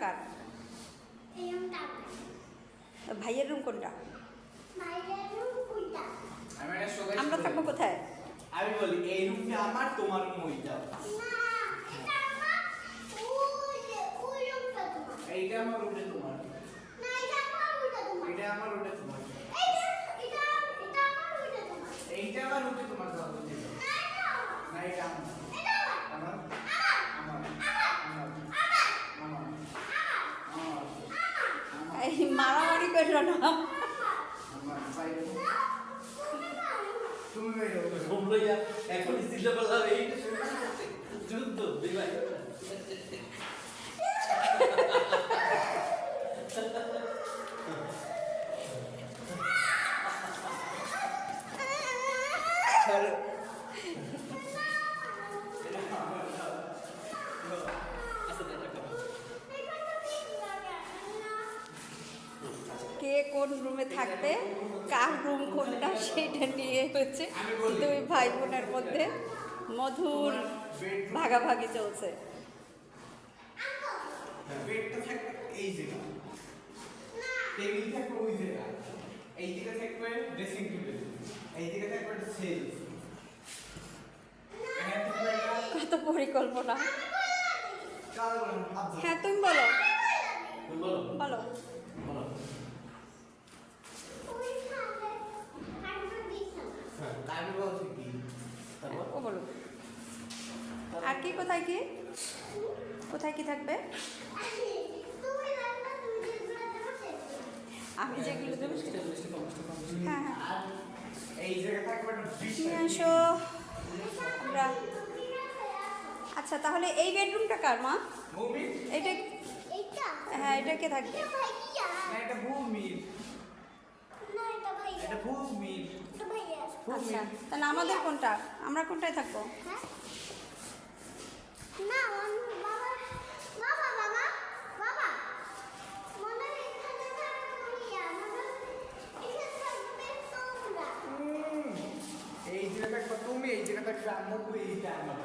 কার? ভাইয়ের রুম কোনটা? আমরা থাকবো কোথায়? আমি বলি এই রুমটা আমার, তোমার রুম ওইটা। এইটা আমার রুমটা তোমার। এটা আমার রুমটা তোমার। এইটা আমার রুমটা তোমার দাও বলতে। না এটা আমার। আমার এই মারামারি করলো না। তুমি এখন চিন্তা করলাম এইটা যুদ্ধ ভাই। কে কোন রুমে থাকবে, কার রুম কোনটা সেটা নিয়ে হচ্ছে দুই ভাই বোনের মধ্যে মধুর ভাগাভাগি চলছে। বেডটা থাকবে এই জায়গা, টেবিল থাকবে ওই জায়গা, এই দিকে থাকবে ড্রেসিং টেবিল, এই দিকে থাকবে সেলফ। কত পরিকল্পনা। কাল হ্যাঁ তুমি বলো বলো বলো। বলো। হ্যাঁ তাই বলছি কি তারপর ও বলো। আর কি কোথায় কি কোথায় কি থাকবে? আমি যেগুলো দেবো সেটা। হ্যাঁ হ্যাঁ আর এই জায়গা থাকবে একটা নিয়ে আসো আমরা। আচ্ছা তাহলে এই বেডরুমটা কার মা? ভূমি, এটা হ্যাঁ এটা কে থাকবে? না এটা ভূমি, এটা ভূমি। আচ্ছা তাহলে আমাদের কোনটা, আমরা কোনটায় থাকবো? এই জায়গা থাকবে তুমি, এই জায়গা থাকবে আমরা, এইটা আমার।